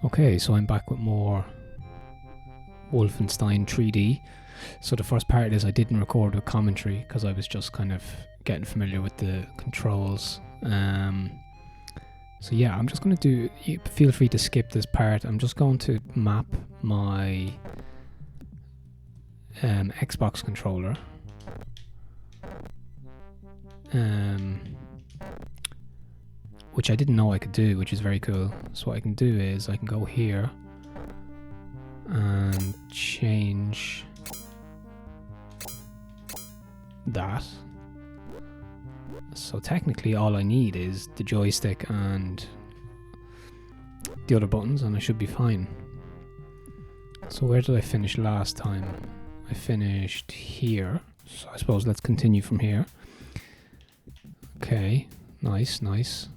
Okay, so I'm back with more Wolfenstein 3D. So the first part is I didn't record with commentary because I was just kind of getting familiar with the controls. So yeah, I'm just going to feel free to skip this part. I'm just going to map my Xbox controller. Which I didn't know I could do, which is very cool. So what I can do is I can go here and change that. So technically all I need is the joystick and the other buttons and I should be fine. So where did I finish last time? I finished here. So I suppose let's continue from here. Okay, nice, nice.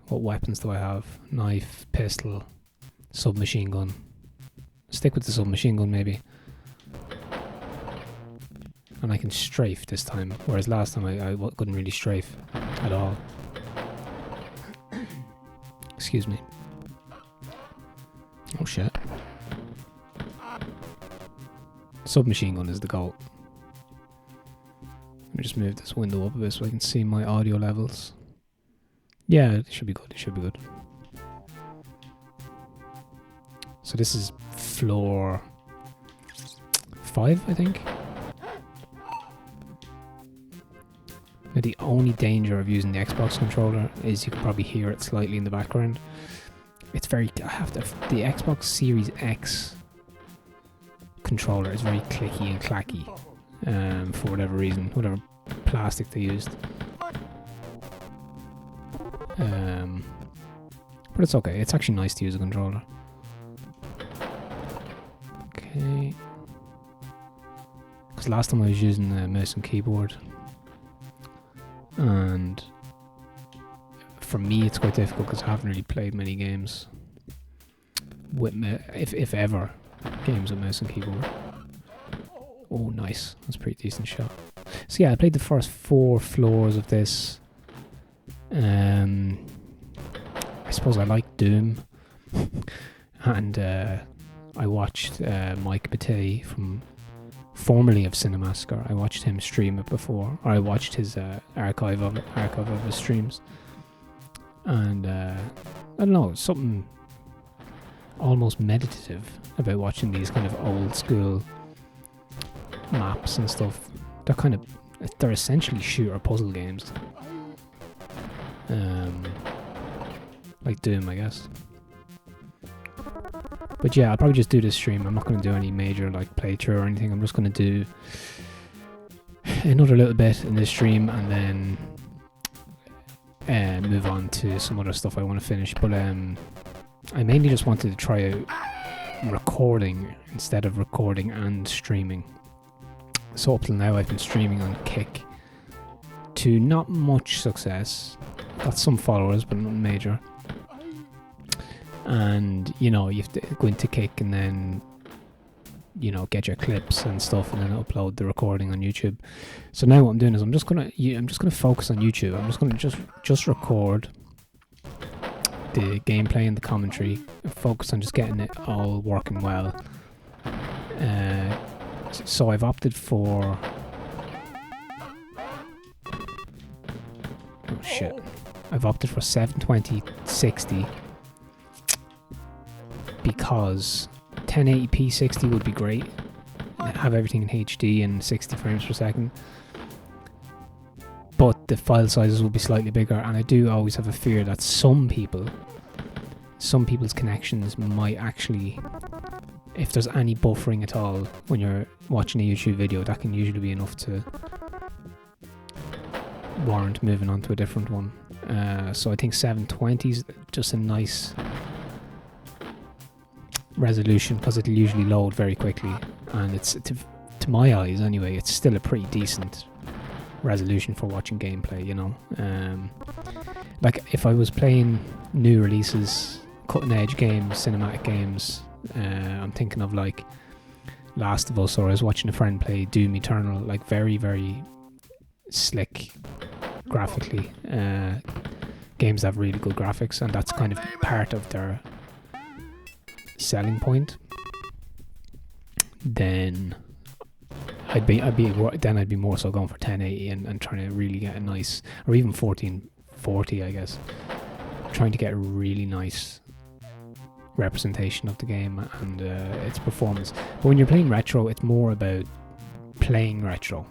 What weapons do I have? Knife, pistol, submachine gun. Stick with the submachine gun maybe. And I can strafe this time, whereas last time I couldn't really strafe at all. Excuse me. Oh shit. Submachine gun is the goal. Let me just move this window up a bit so I can see my audio levels. Yeah, it should be good, it should be good. So this is floor 5, I think. Now the only danger of using the Xbox controller is you can probably hear it slightly in the background. It's very, the Xbox Series X controller is very clicky and clacky for whatever reason, whatever plastic they used. But it's okay, it's actually nice to use a controller. Okay. Because last time I was using the mouse and keyboard. And for me it's quite difficult because I haven't really played many games with if ever, games with mouse and keyboard. Oh nice, that's a pretty decent shot. So yeah, I played the first 4 floors of this. I suppose I like Doom. And I watched Mike Batey from formerly of Cinemassacre. I watched him stream it before, or I watched his archive of his streams, and I don't know, something almost meditative about watching these kind of old school maps and stuff. They're essentially shooter puzzle games, like Doom, I guess. But yeah, I'll probably just do this stream. I'm not going to do any major like playthrough or anything. I'm just going to do another little bit in this stream and then move on to some other stuff I want to finish. But I mainly just wanted to try out recording instead of recording and streaming. So up till now I've been streaming on Kick to not much success. Got some followers, but not major. And you know, you have to go into Kick and then, you know, get your clips and stuff and then upload the recording on YouTube. So now what I'm doing is I'm just gonna focus on YouTube. I'm just gonna just record the gameplay and the commentary and focus on just getting it all working well. So I've opted for I've opted for 720/60 because 1080p 60 would be great. Have everything in HD and 60 frames per second. But the file sizes will be slightly bigger, and I do always have a fear that some people's connections might actually, if there's any buffering at all when you're watching a YouTube video, that can usually be enough to warrant moving on to a different one. So I think 720 is just a nice resolution because it'll usually load very quickly, and it's to my eyes anyway, it's still a pretty decent resolution for watching gameplay, you know. Like if I was playing new releases, cutting edge games, cinematic games, I'm thinking of like Last of Us, or I was watching a friend play Doom Eternal, like very, very slick graphically. Games that have really good graphics, and that's kind of part of their selling point, then I'd be more so going for 1080 and trying to really get a nice, or even 1440, I guess, trying to get a really nice representation of the game and its performance. But when you're playing retro, it's more about playing retro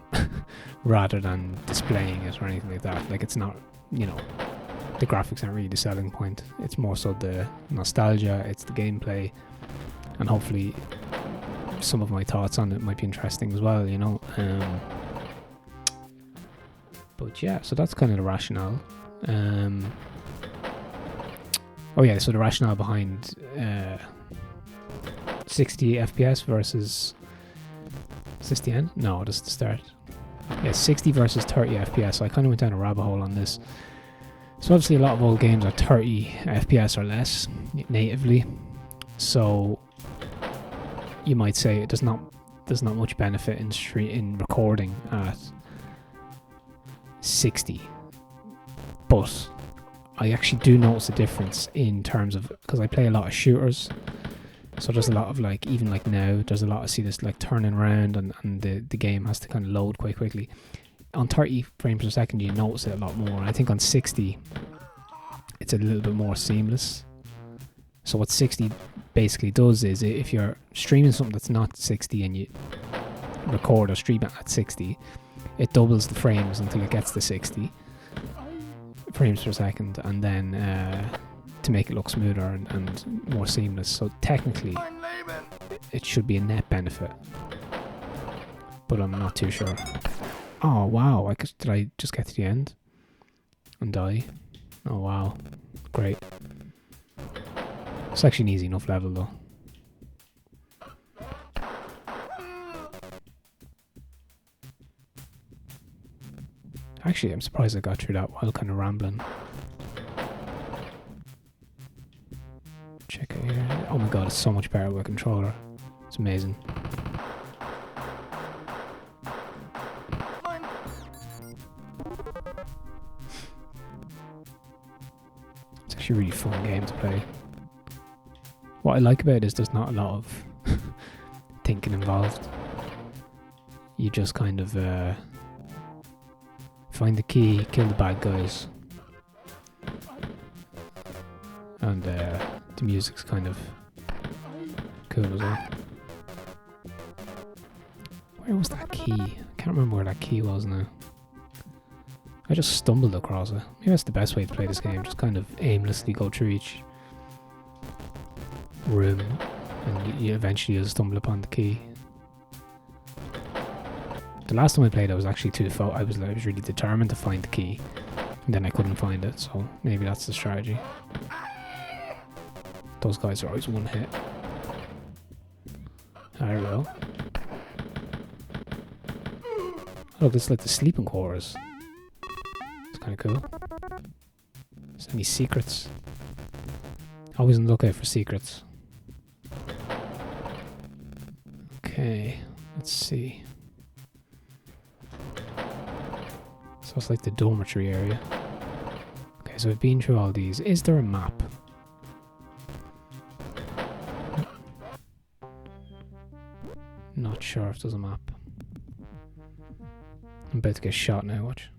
rather than displaying it or anything like that. Like, it's not, you know, the graphics aren't really the selling point. It's more so the nostalgia, it's the gameplay, and hopefully some of my thoughts on it might be interesting as well, you know. But yeah, so that's kind of the rationale. Oh yeah, so the rationale behind 60 FPS versus... Is this the end? No, this is the start. Yeah, 60 versus 30 FPS. So I kind of went down a rabbit hole on this. So obviously a lot of old games are 30 FPS or less natively. So you might say there's not much benefit in recording at 60. But I actually do notice a difference in terms of, because I play a lot of shooters. So there's a lot of, like, even like now, there's a lot of, see this like turning around and the game has to kind of load quite quickly. On 30 frames per second, you notice it a lot more. I think on 60, it's a little bit more seamless. So what 60 basically does is, if you're streaming something that's not 60 and you record or stream it at 60, it doubles the frames until it gets to 60 frames per second, and then to make it look smoother and more seamless. So technically it should be a net benefit, but I'm not too sure. Oh wow, did I just get to the end and die? Oh wow, great. It's actually an easy enough level though. Actually, I'm surprised I got through that while kind of rambling. Check it here. Oh my god, it's so much better with a controller. It's amazing. It's actually a really fun game to play. What I like about it is there's not a lot of thinking involved. You just kind of find the key, kill the bad guys, and the music's kind of cool as well. Where was that key? I can't remember where that key was now. I just stumbled across it. Maybe that's the best way to play this game, just kind of aimlessly go through each room and you eventually you'll stumble upon the key. The last time I played, I was actually I was really determined to find the key, and then I couldn't find it. So maybe that's the strategy. Those guys are always one hit. There we go. Oh, this is like the sleeping quarters. It's kind of cool. Is there any secrets? Always on the lookout for secrets. Okay, let's see. So it's like the dormitory area. Okay, so I've been through all these. Is there a map? Not sure if there's a map. I'm about to get shot now, watch.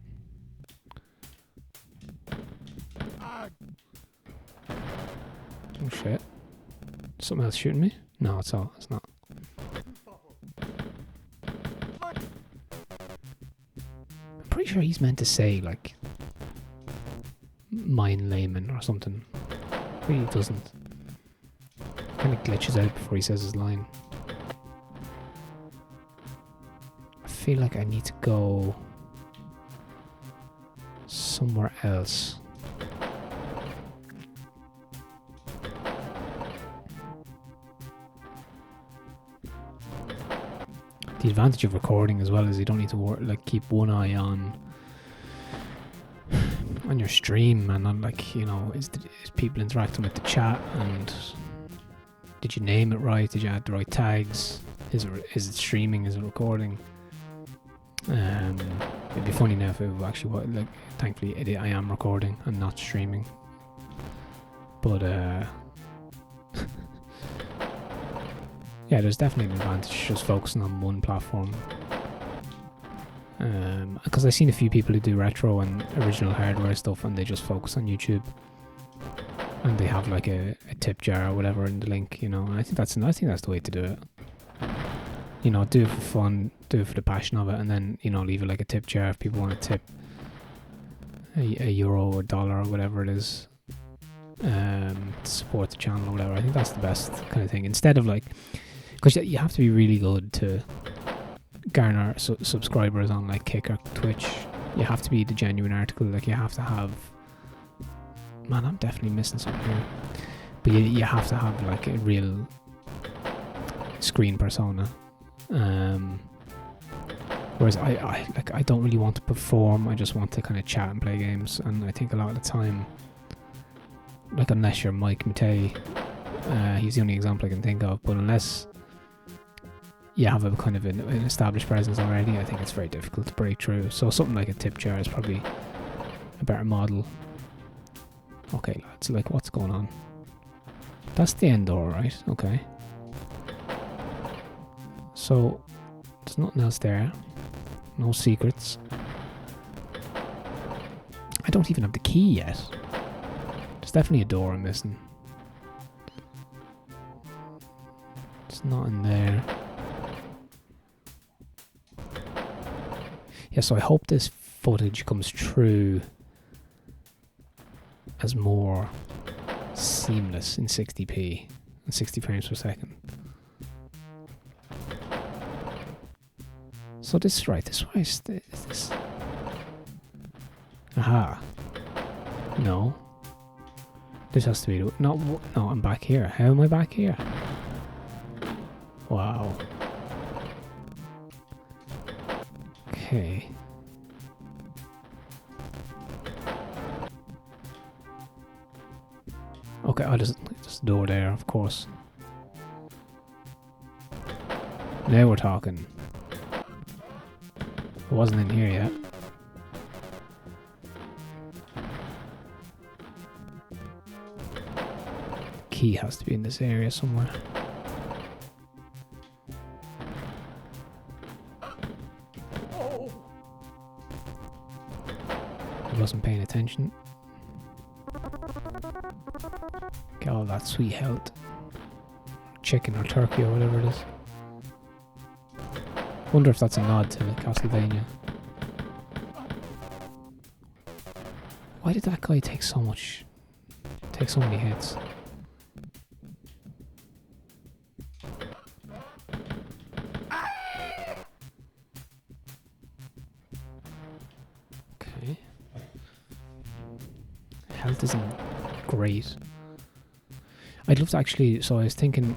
Oh shit. Something else shooting me? No, it's not. I'm pretty sure he's meant to say, like, mine layman or something. But he doesn't. Kind of glitches out before he says his line. I feel like I need to go somewhere else. The advantage of recording as well is you don't need to keep one eye on your stream and on, like, you know, is people interacting with the chat, and did you name it right? Did you add the right tags? Is it streaming? Is it recording? It'd be funny now if it actually, like, thankfully I am recording and not streaming. But Yeah, there's definitely an advantage just focusing on one platform. Because I've seen a few people who do retro and original hardware stuff, and they just focus on YouTube, and they have like a tip jar or whatever in the link, you know. And I think that's the way to do it. You know, do it for fun, do it for the passion of it, and then, you know, leave it like a tip jar if people want to tip a euro or dollar or whatever it is, to support the channel or whatever. I think that's the best kind of thing. Instead of like, because you have to be really good to garner subscribers on like Kick or Twitch. You have to be the genuine article. Like you have to have. Man, I'm definitely missing something here. But you have to have like a real screen persona. Whereas I don't really want to perform. I just want to kind of chat and play games. And I think a lot of the time, like unless you're Mike Matei, he's the only example I can think of. But unless you have a kind of an established presence already, I think it's very difficult to break through. So something like a tip jar is probably a better model. Okay, lads, like what's going on? That's the end door, right? Okay. So there's nothing else there. No secrets. I don't even have the key yet. There's definitely a door I'm missing. It's not in there. Yeah, so I hope this footage comes through as more seamless in 60p and 60 frames per second. So this is right, this way is this. Aha. No. This has to be the, no, I'm back here. How am I back here? Wow. Okay. Okay, I'll just door there, of course. Now we're talking. I wasn't in here yet. Key has to be in this area somewhere. I wasn't paying attention. Get all that sweet health. Chicken or turkey or whatever it is. Wonder if that's a nod to Castlevania. Why did that guy take so many hits? Okay. Health isn't great. I'd love to actually, so I was thinking,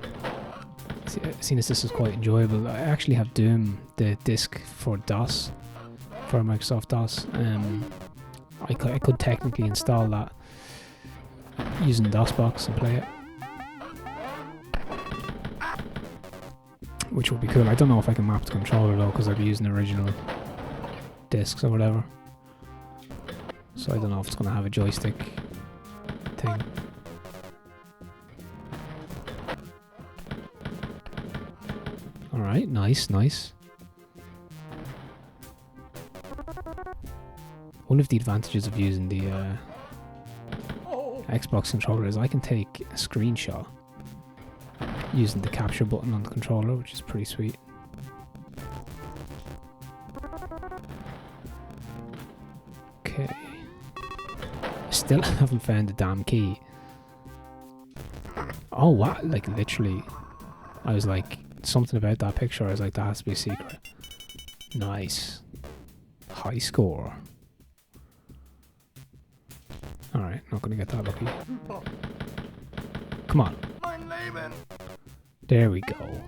seeing as this is quite enjoyable, I actually have Doom, the disc for DOS, for Microsoft DOS. I could technically install that using DOSBox and play it, which would be cool. I don't know if I can map the controller though, because I'd be using original discs or whatever. So I don't know if it's going to have a joystick thing. Alright, nice, nice. One of the advantages of using the Xbox controller is I can take a screenshot using the capture button on the controller, which is pretty sweet. Okay. Still haven't found the damn key. Oh, wow, like literally, I was like, something about that picture, I was like, that has to be a secret. Nice. High score. Alright, not gonna get that lucky. Come on. There we go.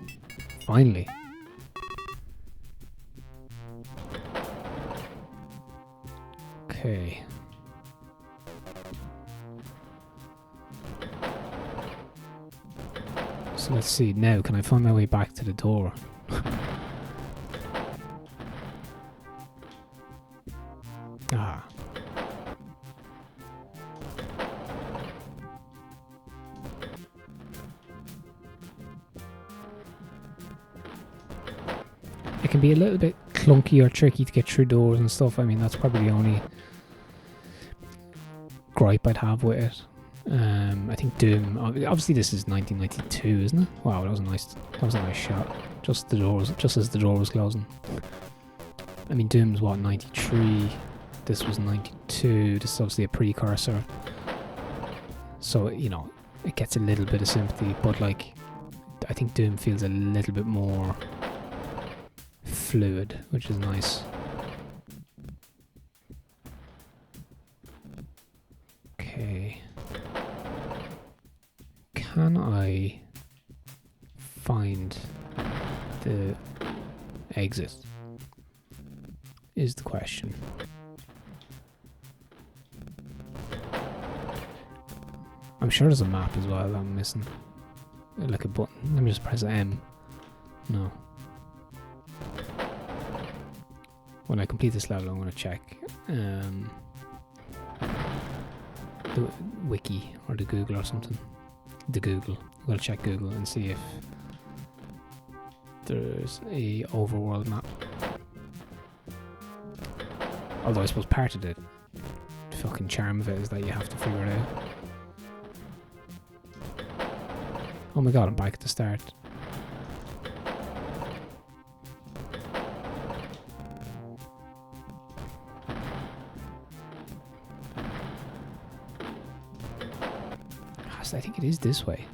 Finally. Okay. So let's see, now can I find my way back to the door? Ah. it can be a little bit clunky or tricky to get through doors and stuff. I mean, that's probably the only gripe I'd have with it. I think Doom. Obviously, this is 1992, isn't it? Wow, that was a nice shot. Just as the door was closing. I mean, Doom's what, 93. This was 92. This is obviously a precursor. So you know, it gets a little bit of sympathy, but like, I think Doom feels a little bit more fluid, which is nice. Okay. Can I find the exit? Is the question. I'm sure there's a map as well that I'm missing. Like a button. Let me just press M. No. When I complete this level, I'm going to check the wiki or the Google or something. The Google. I'm going to check Google and see if there's a overworld map. Although I suppose part of the fucking charm of it is that you have to figure it out. Oh my god, I'm back at the start. I think it is this way.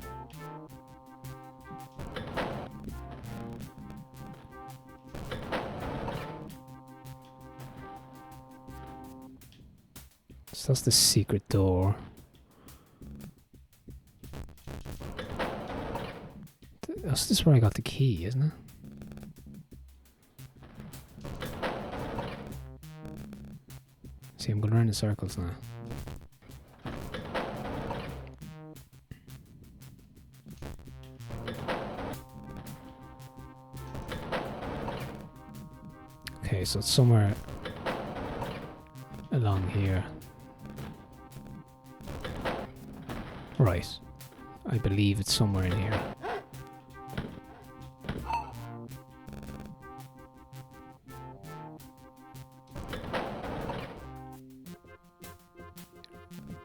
So that's the secret door. This is where I got the key, isn't it? See, I'm going around in circles now. Okay, so it's somewhere along here. Right. I believe it's somewhere in here.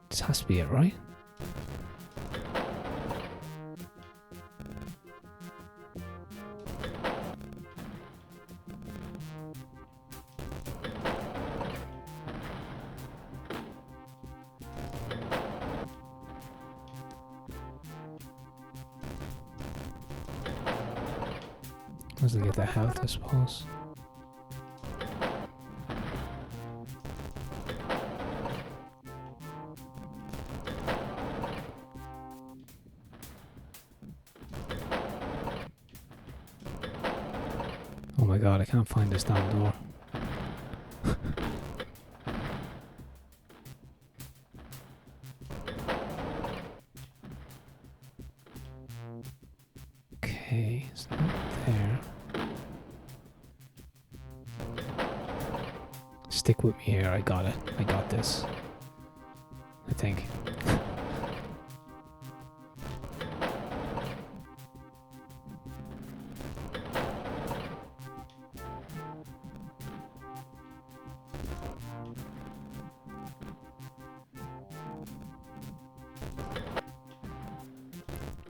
This has to be it, right? Doesn't get the health, I suppose. Oh my god, I can't find this damn door. Okay, it's not there. Stick with me here, I got it. I got this. I think.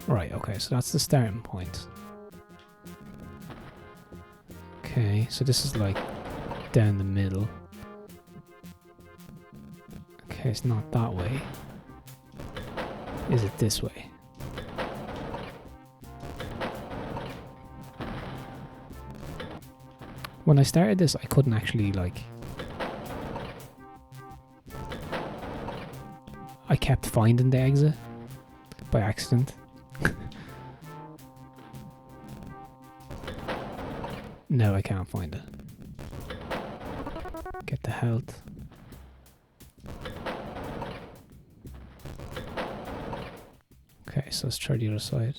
Right, okay, so that's the starting point. Okay, so this is like down the middle. Okay, it's not that way. Is it this way? When I started this, I couldn't actually, like... I kept finding the exit by accident. No, I can't find it. Get the health. Okay, so let's try the other side.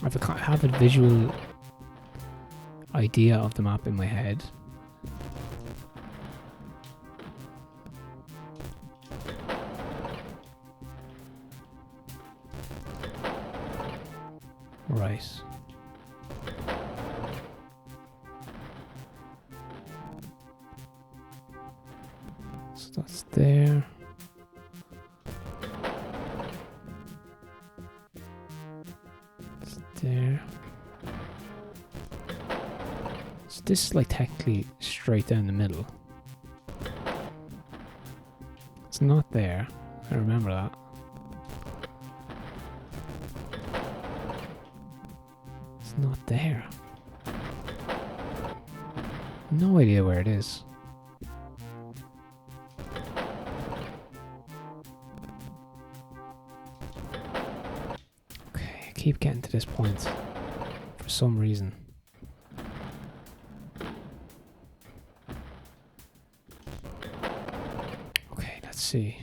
I have a visual idea of the map in my head. So that's there. It's there. So this is like technically straight down the middle. It's not there. I remember that. It's not there. No idea where it is. Okay, I keep getting to this point for some reason. Okay, let's see.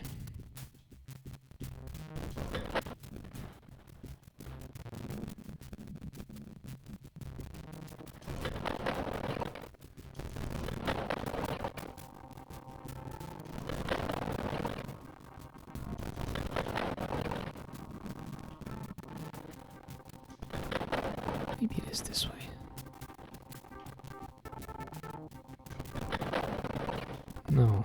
Maybe it is this way. No.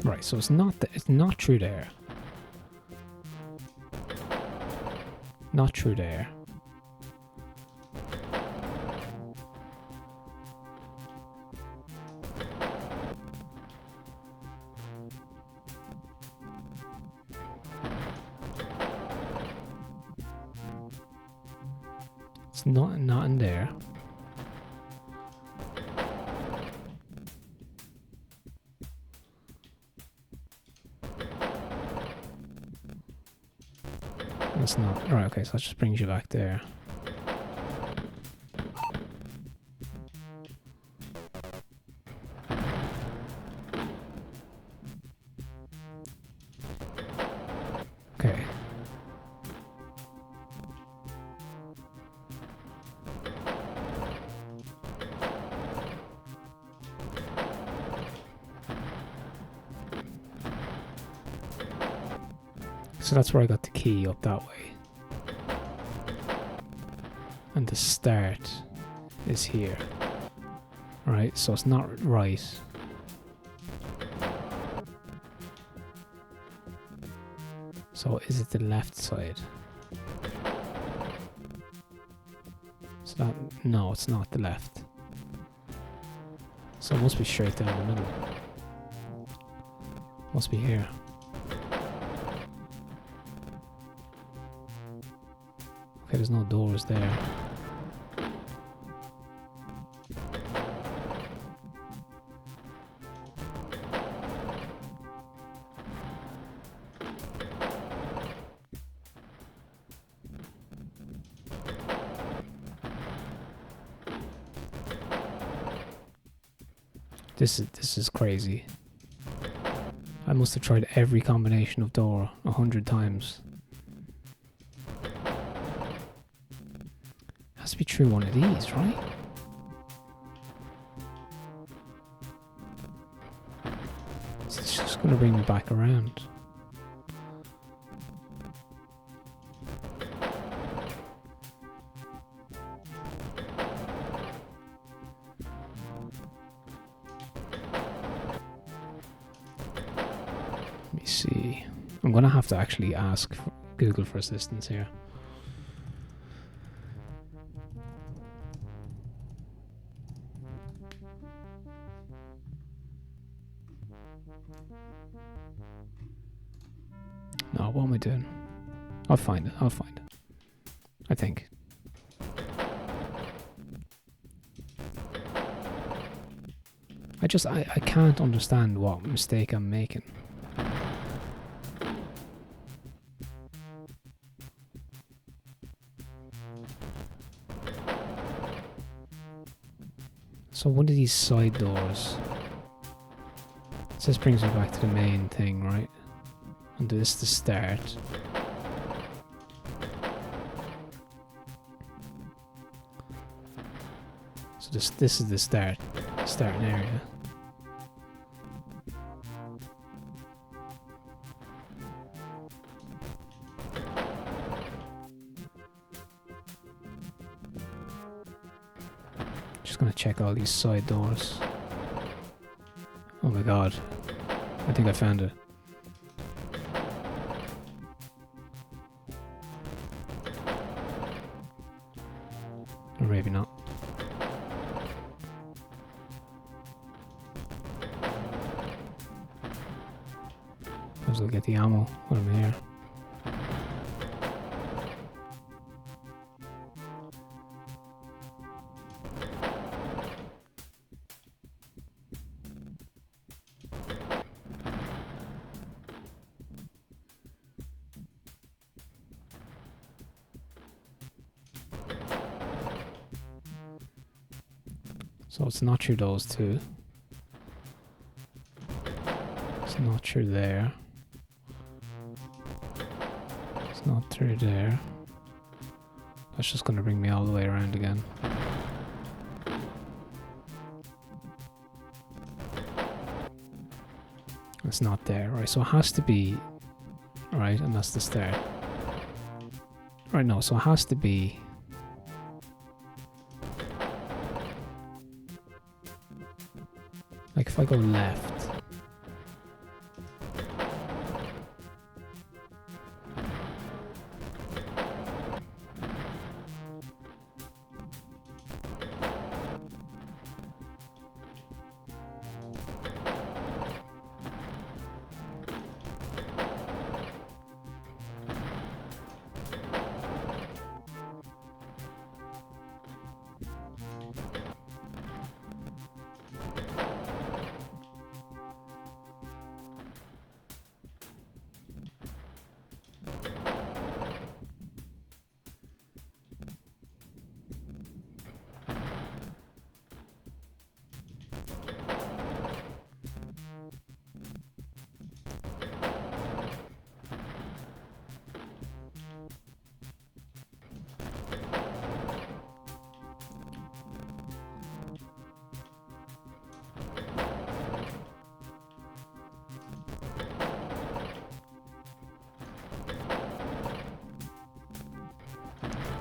Right, so it's not through there. Not through there. It's not in there. It's not. Right, okay, so that just brings you back there. Okay. So that's where I got the key, up that way. And the start is here. Right, so it's not right. So is it the left side? So that, no, it's not the left. So it must be straight down the middle. Must be here. Okay, there's no doors there. This is crazy. I must have tried every combination of door 100 times. Has to be through one of these, right? So it's just going to bring me back around. Let me see. I'm going to have to actually ask Google for assistance here. No, what am I doing? I'll find it. I'll find it. I think. I can't understand what mistake I'm making. So one of these side doors. So this brings me back to the main thing, right? And this is the start. So this is the starting area. check all these side doors. Oh my god. I think I found it. Or maybe not. Might as well get the ammo while I'm here. So it's not through those two. It's not through there. It's not through there. That's just going to bring me all the way around again. It's not there. Right, so it has to be... Right, and that's the start. Right, no, so it has to be... Like if I go left...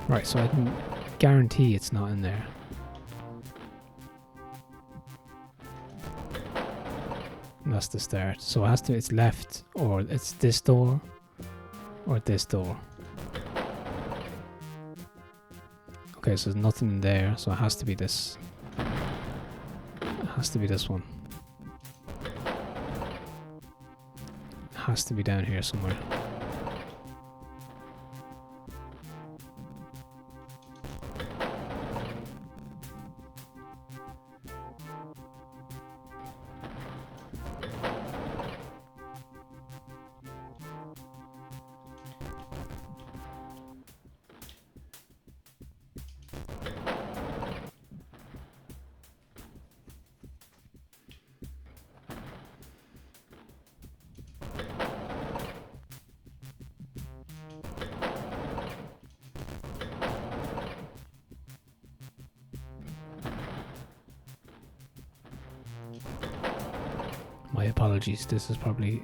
Right, so I can guarantee it's not in there. And that's the start. So it has to, it's left, or it's this door, or this door. Okay, so there's nothing in there, so it has to be this. It has to be this one. It has to be down here somewhere. My apologies, this is probably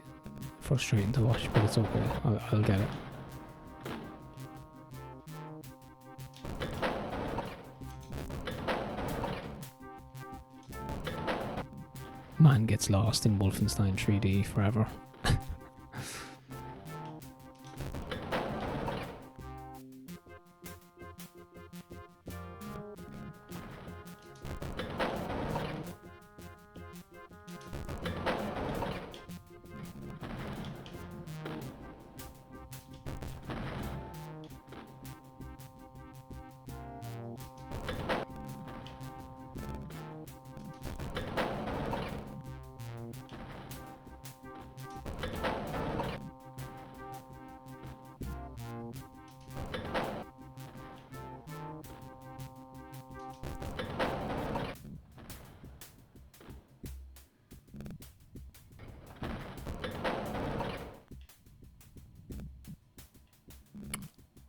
frustrating to watch, but it's okay, I'll get it. Man gets lost in Wolfenstein 3D forever.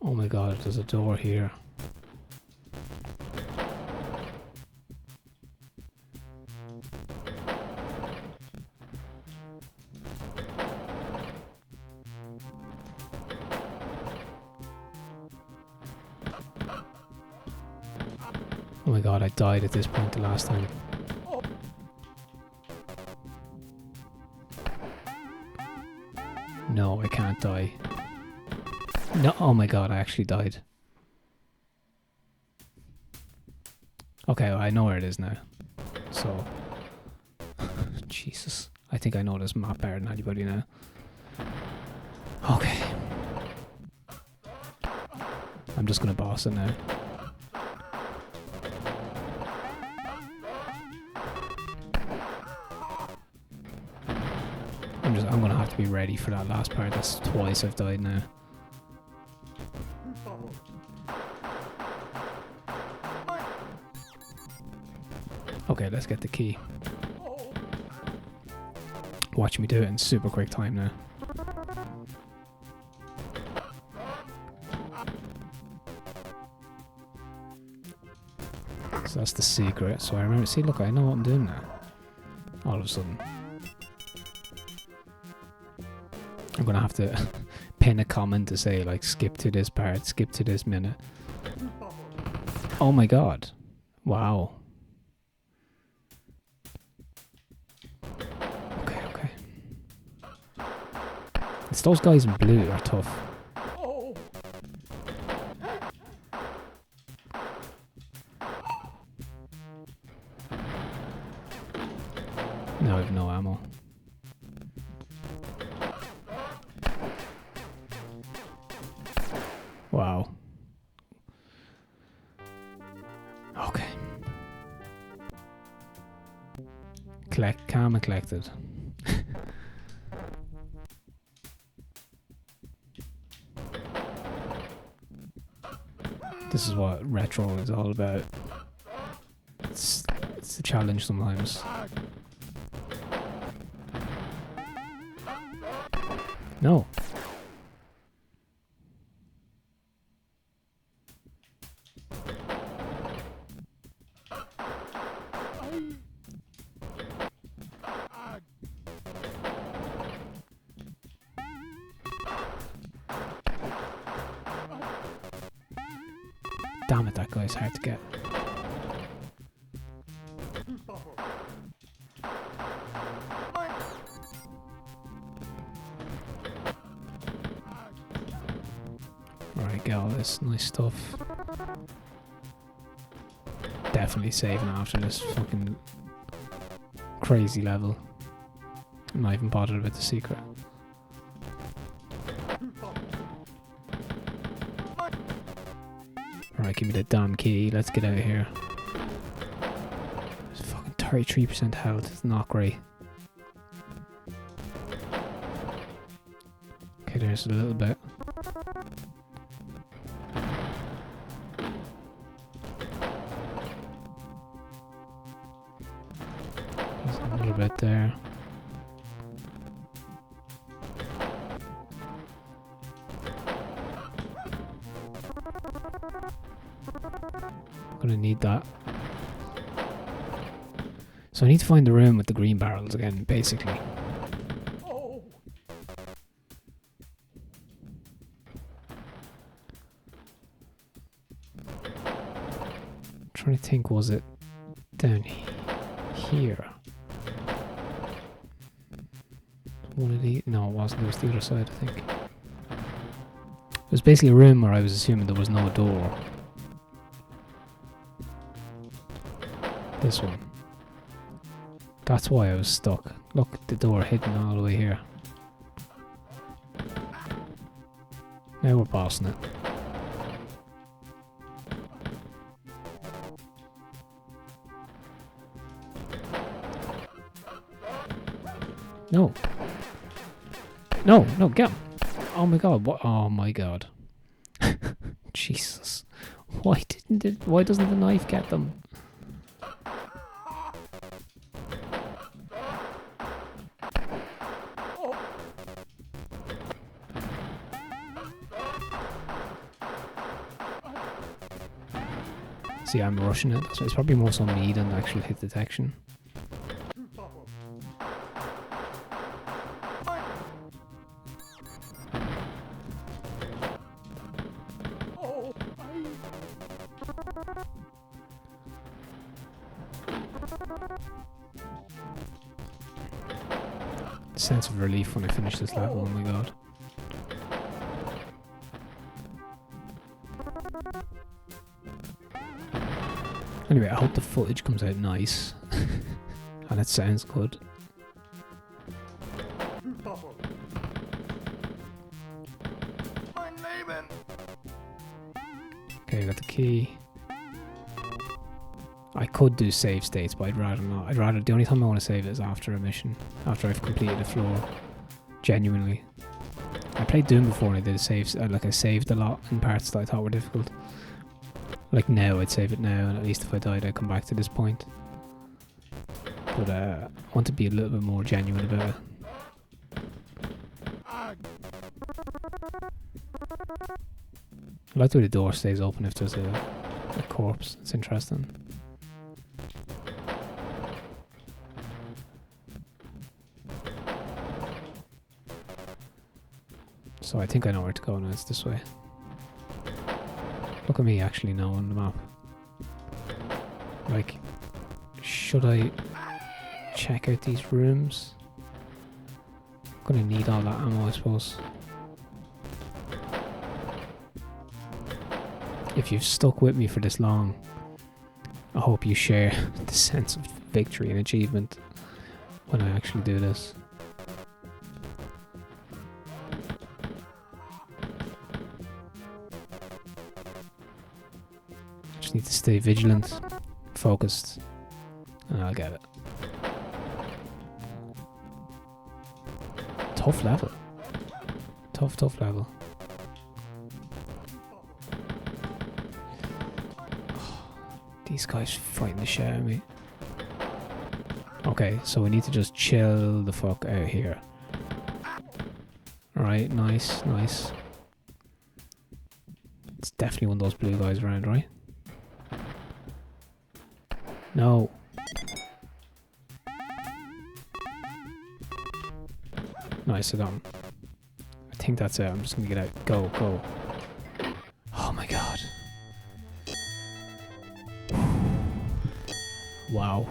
Oh my god, there's a door here. Oh my god, I died at this point the last time. No, I can't die. No, oh my god, I actually died. Okay, well, I know where it is now. So, Jesus. I think I know this map better than anybody now. Okay. I'm just gonna boss it now. I'm gonna have to be ready for that last part. That's twice I've died now. Okay, let's get the key. Watch me do it in super quick time now. So that's the secret. So I remember, see, look, I know what I'm doing now. All of a sudden. I'm gonna have to pin a comment to say, like, skip to this part, skip to this minute. Oh my god. Wow. Okay. It's those guys in blue are tough. Now I have no ammo. Wow. Okay. Calm and collected. This is what retro is all about. It's a challenge sometimes. No. Damn it, that guy's hard to get. Alright, get all this nice stuff. Definitely saving after this fucking crazy level. I'm not even bothered about the secret. Alright, give me the damn key. Let's get out of here. It's fucking 33% health. It's not great. Okay, there's a little bit. There's a little bit there. Gonna need that. So I need to find the room with the green barrels again, basically. I'm trying to think, was it down here? One of the... No, it wasn't. It was the other side, I think. It was basically a room where I was assuming there was no door. This one. That's why I was stuck. Look, the door hidden all the way here. Now we're bossing it. No. No, get him. Oh my god, what? Oh my god. Jesus. Why doesn't the knife get them? See, I'm rushing it. So it's probably more on me than actual hit detection. Sense of relief when I finish this level, oh my god. Anyway, I hope the footage comes out nice. And it sounds good. Okay, I got the key. I could do save states, but I'd rather not. The only time I want to save is after a mission. After I've completed a floor. Genuinely. I played Doom before and I did saves, I saved a lot in parts that I thought were difficult. Like now, I'd save it now, and at least if I died, I'd come back to this point. But I want to be a little bit more genuine about it. I like the way the door stays open if there's a corpse. It's interesting. So I think I know where to go now. It's this way. Look at me actually knowing the map. Like, should I check out these rooms? I'm gonna need all that ammo, I suppose. If you've stuck with me for this long, I hope you share the sense of victory and achievement when I actually do this. Just need to stay vigilant, focused, and I'll get it. Tough level. Tough level. These guys fighting the shit out of me. Okay, so we need to just chill the fuck out here. Alright, nice. It's definitely one of those blue guys around, right? No. Nice, I got him. I think that's it. I'm just gonna get out. Go. Oh my god. Wow.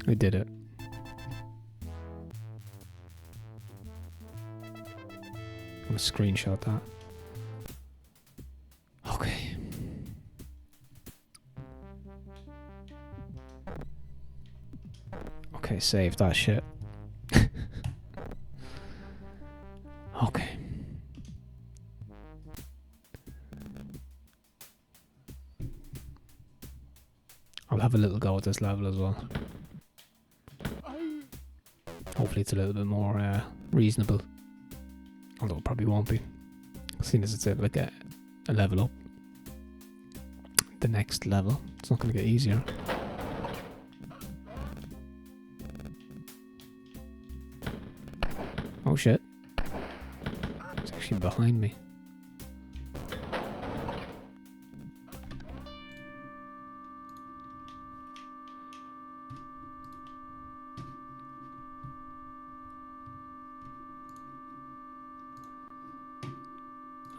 I did it. I'm gonna screenshot that. Okay. Okay, save that shit. Okay. I'll have a little go at this level as well. Hopefully it's a little bit more reasonable. Although it probably won't be. Seeing as it's like a level up. The next level. It's not going to get easier. Oh shit. It's actually behind me.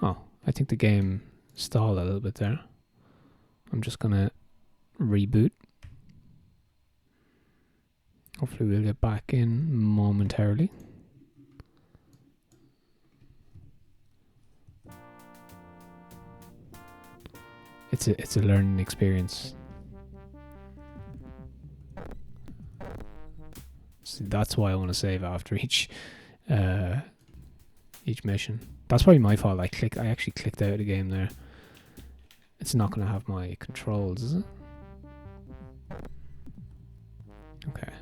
Oh, I think the game stalled a little bit there. I'm just gonna reboot. Hopefully we'll get back in momentarily. It's a learning experience. So that's why I want to save after each mission. That's probably my fault. I actually clicked out of the game there. It's not going to have my controls, is it? Okay.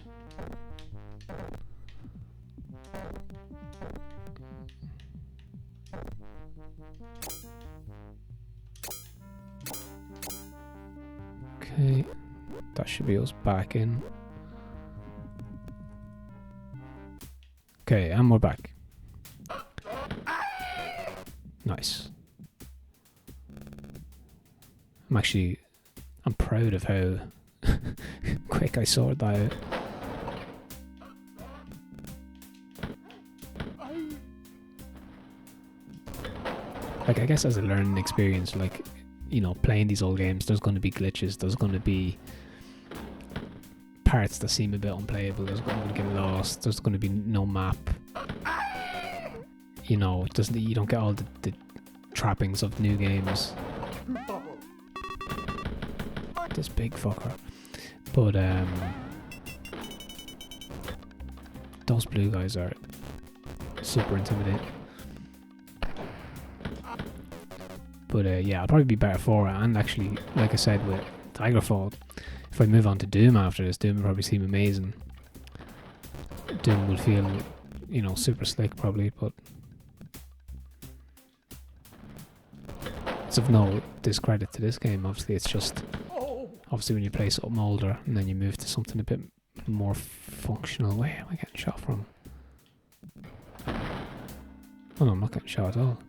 Okay, that should be us back in. Okay, and we're back. Nice. I'm proud of how quick I sorted that out. like I guess as a learning experience, like, you know, playing these old games, there's going to be glitches, there's going to be parts that seem a bit unplayable, there's going to get lost, there's going to be no map. You know, it doesn't, you don't get all the trappings of new games. This big fucker. But those blue guys are super intimidating. But yeah, I'll probably be better for it. And actually, like I said with Tigerfall, if I move on to Doom after this, Doom will probably seem amazing. Doom will feel, you know, super slick probably, but it's of no discredit to this game. Obviously, it's just obviously when you play something older and then you move to something a bit more functional. Where am I getting shot from? Oh no, I'm not getting shot at all.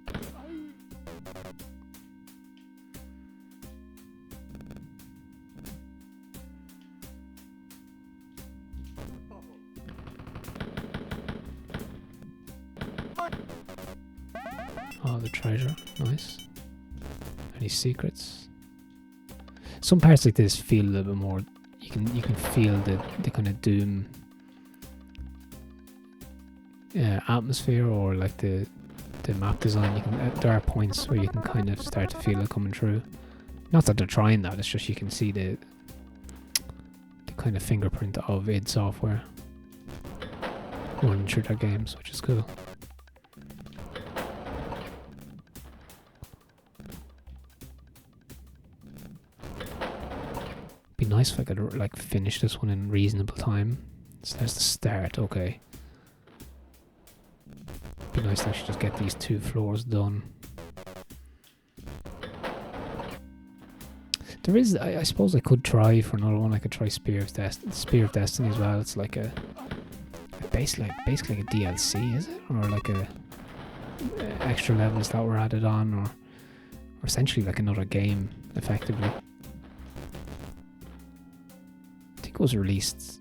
Oh, the treasure, nice. Any secrets? Some parts like this feel a little bit more. You can feel the kind of Doom atmosphere, or like the map design. You can there are points where you can kind of start to feel it coming through. Not that they're trying that. It's just you can see the kind of fingerprint of id Software running through their games, which is cool. Be nice if I could like finish this one in reasonable time. So there's the start, okay. Be nice to actually just get these 2 floors done. There is, I suppose I could try for another one. I could try Spear of Destiny as well. It's like basically like a DLC, is it, or like a extra levels that were added on, or essentially like another game, effectively. Was released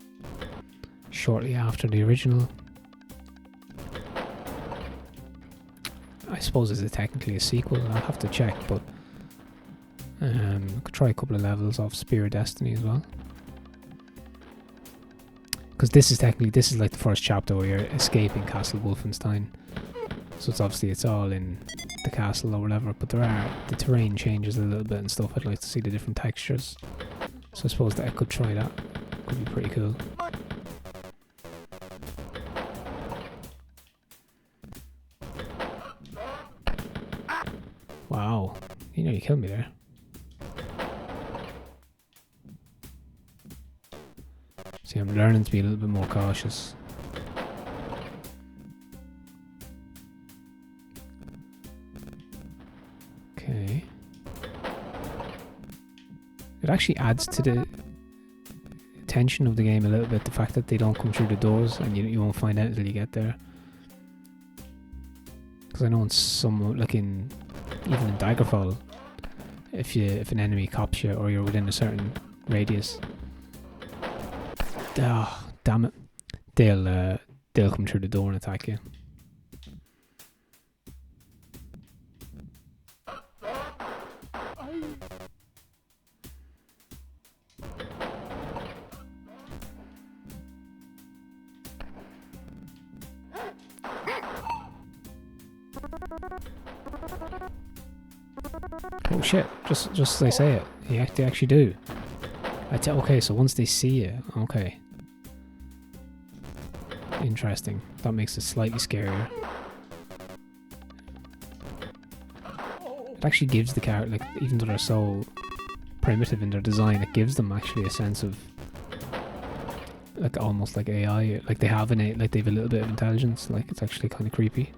shortly after the original. I suppose is it technically a sequel? I'll have to check, but I could try a couple of levels of Spear of Destiny as well. Because this is like the first chapter where you're escaping Castle Wolfenstein. So it's all in the castle or whatever, but the terrain changes a little bit and stuff. I'd like to see the different textures. So I suppose that I could try that. Could be pretty cool. Wow, you know, you killed me there. See, I'm learning to be a little bit more cautious. Okay. It actually adds to the tension of the game a little bit, the fact that they don't come through the doors and you won't find out until you get there. Because I know in some, like even in Daggerfall, if an enemy cops you or you're within a certain radius, damn it, they'll come through the door and attack you. Oh shit, just as I say it, they actually do. Okay, so once they see you, okay. Interesting. That makes it slightly scarier. It actually gives the character, like, even though they're so primitive in their design, it gives them actually a sense of, like, almost like AI. Like they have a little bit of intelligence. Like it's actually kind of creepy.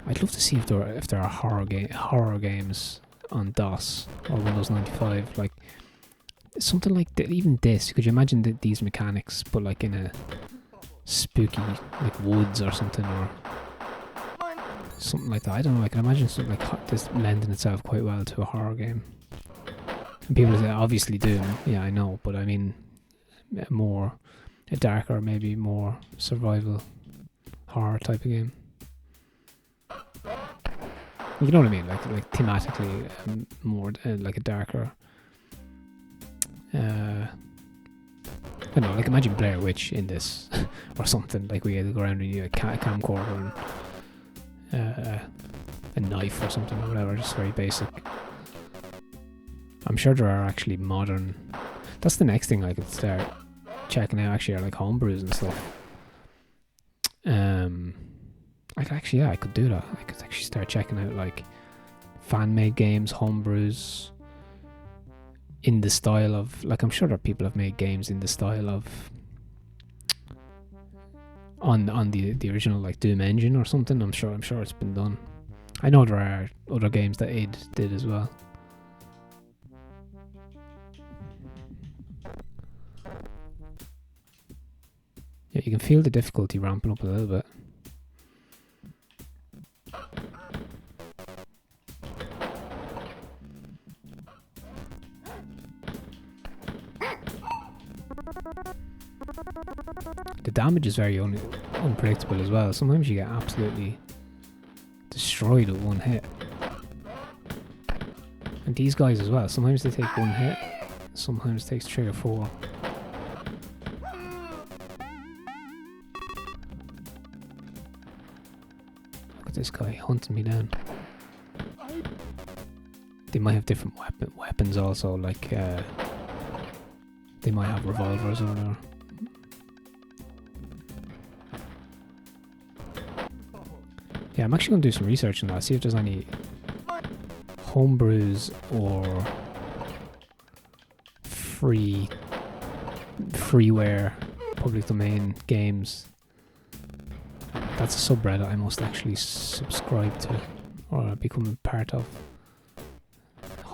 I'd love to see if there are horror games on DOS or Windows 95, like something like even this. Could you imagine these mechanics, but like in a spooky like woods or something, or something like that? I don't know. I can imagine something like this lending itself quite well to a horror game. And people say obviously Doom, yeah, I know, but I mean more a darker, maybe more survival horror type of game. You know what I mean? Like thematically, more like a darker. I don't know, like imagine Blair Witch in this, or something. Like we had to go around and you a camcorder and a knife or something or whatever, just very basic. I'm sure there are actually modern. That's the next thing I could start checking out. Actually, are like homebrews and stuff. I could do that. I could actually start checking out like fan-made games, homebrews, in the style of, like, I'm sure that people have made games in the style of on the original like Doom engine or something. I'm sure it's been done. I know there are other games that id did as well. Yeah, you can feel the difficulty ramping up a little bit. The damage is very unpredictable as well. Sometimes you get absolutely destroyed with one hit. And these guys as well, sometimes they take one hit, sometimes it takes 3 or 4. Look at this guy hunting me down. They might have different weapons also, like they might have revolvers or whatever. Yeah, I'm actually going to do some research on that, see if there's any homebrews or freeware, public domain games. That's a subreddit I must actually subscribe to or become a part of.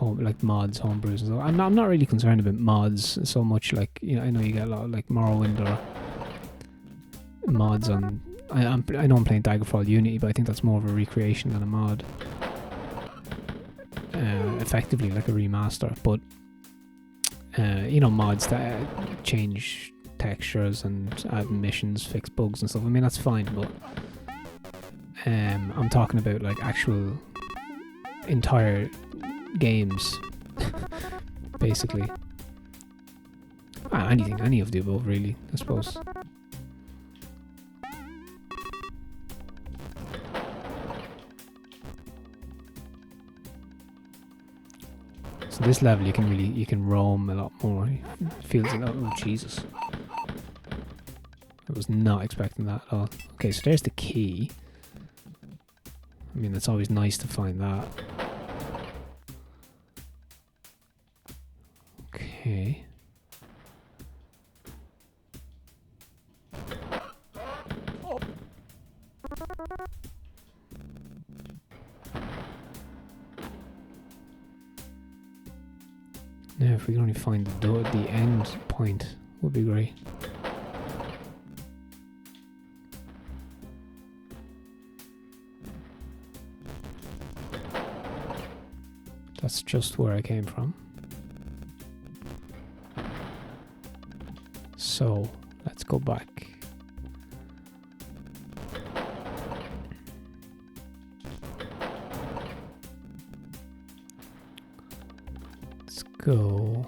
Like mods, homebrews and stuff. I'm not really concerned about mods so much. Like, you know, I know you get a lot of like Morrowind or mods on. I know I'm playing Daggerfall Unity, but I think that's more of a recreation than a mod. Effectively like a remaster, but you know, mods that change textures and add missions, fix bugs and stuff. I mean, that's fine, but I'm talking about like actual entire games, basically. Any of the above, really, I suppose. So this level you can roam a lot more. It feels a lot. Oh Jesus! I was not expecting that at all. Okay, so there's the key. I mean, it's always nice to find that. Okay. Now, if we can only find the door, the end point would be great. That's just where I came from. So, let's go back. Let's go.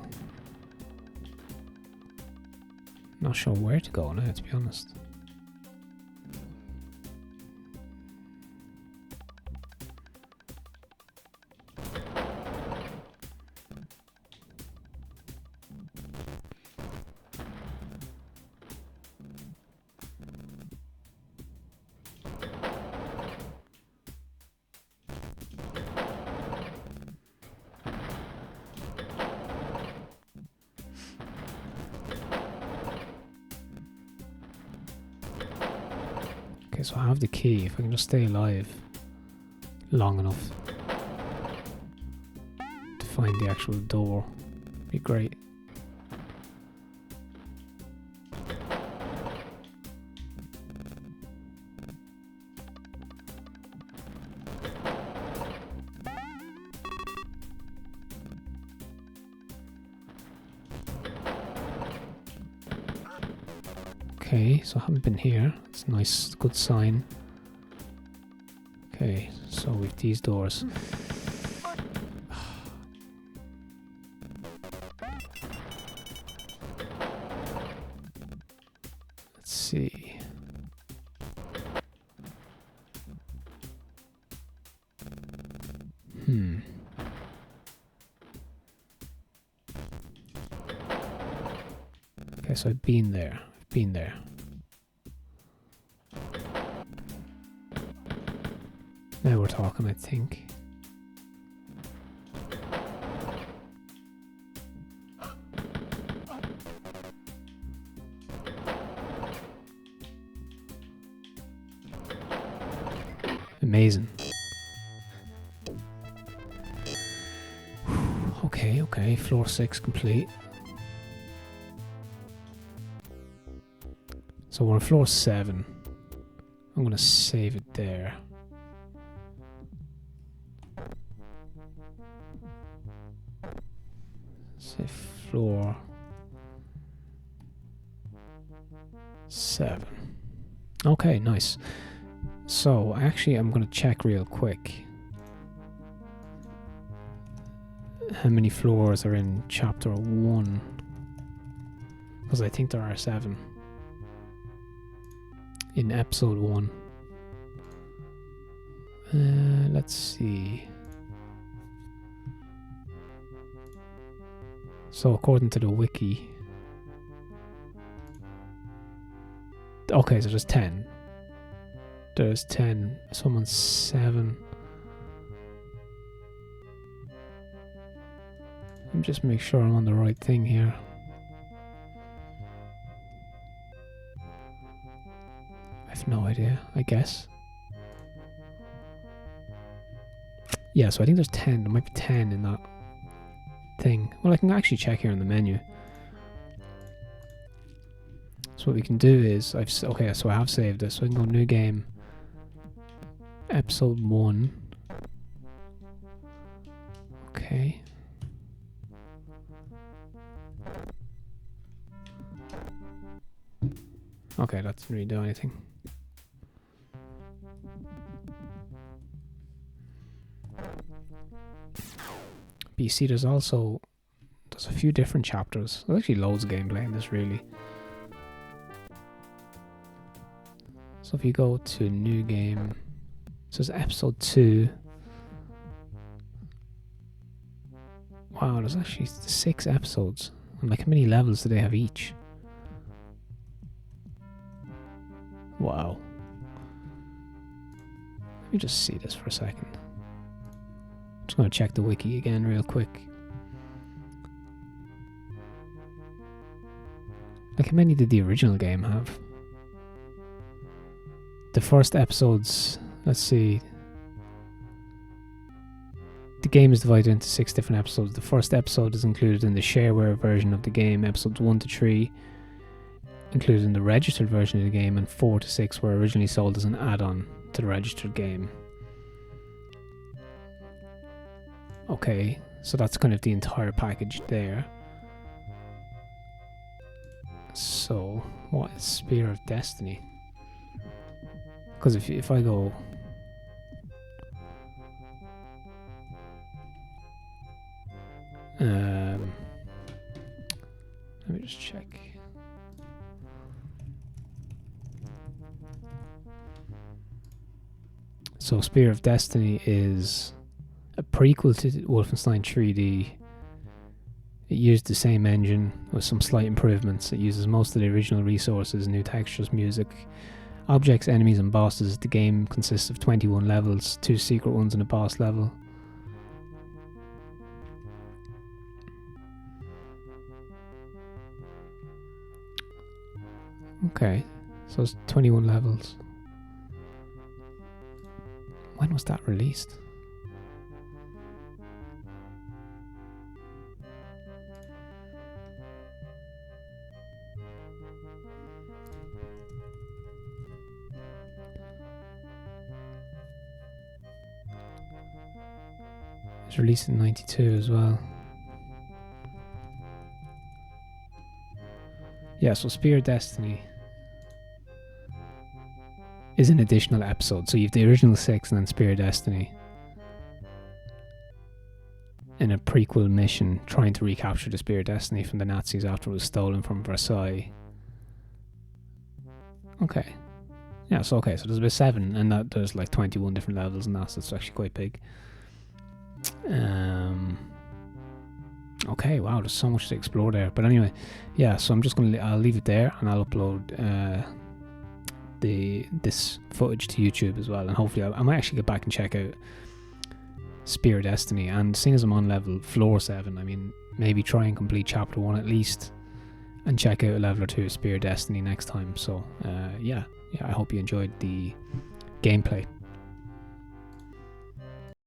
Not sure where to go now, to be honest. Okay, so I have the key. If I can just stay alive long enough to find the actual door, it'd be great. Okay, so I haven't been here. It's a nice, good sign. Okay, so we've these doors. Let's see. Okay, so I've been there. Now we're talking, I think. Amazing. Okay, floor 6 complete. So we're on floor 7. I'm gonna save it there. Say floor 7. Okay, nice. So actually I'm gonna check real quick how many floors are in chapter 1, because I think there are 7 in episode 1. Let's see. So according to the wiki, okay, so there's 10. There's 10. Someone's 7. Let me just make sure I'm on the right thing here. I have no idea, I guess. Yeah, so I think there's 10. There might be 10 in that thing. Well, I can actually check here in the menu. So what we can do is, okay, so I have saved this. So I can go new game, episode 1. Okay. Okay, that doesn't really do anything. But you see, there's a few different chapters. There's actually loads of gameplay in this, really. So if you go to new game, so it's episode 2. Wow, there's actually 6 episodes. And like, how many levels do they have each? Wow. Let me just see this for a second. I'm just going to check the wiki again real quick. Like, how many did the original game have? The first episodes, let's see. The game is divided into 6 different episodes. The first episode is included in the shareware version of the game. Episodes 1 to 3 included in the registered version of the game, and 4 to 6 were originally sold as an add-on to the registered game. Okay, so that's kind of the entire package there. So, what is Spear of Destiny? Because if I go... let me just check. So Spear of Destiny is a prequel to Wolfenstein 3D. It used the same engine with some slight improvements. It uses most of the original resources, new textures, music, objects, enemies and bosses. The game consists of 21 levels, 2 secret ones and a boss level. Okay, so it's 21 levels. When was that released? It was released in 92 as well. Yeah, so Spear of Destiny. is an additional episode. So you have the original 6 and then Spear of Destiny in a prequel mission trying to recapture the Spear of Destiny from the Nazis after it was stolen from Versailles. Okay. Yeah, so okay, so there's about 7, and that there's like 21 different levels and that, so it's actually quite big. Okay, wow, there's so much to explore there. But anyway, yeah, so I'm just I'll leave it there, and I'll upload this footage to YouTube as well, and hopefully I might actually get back and check out Spear of Destiny, and seeing as I'm on level floor 7, I mean, maybe try and complete chapter 1 at least, and check out a level or 2 of Spear of Destiny next time. So yeah, I hope you enjoyed the gameplay.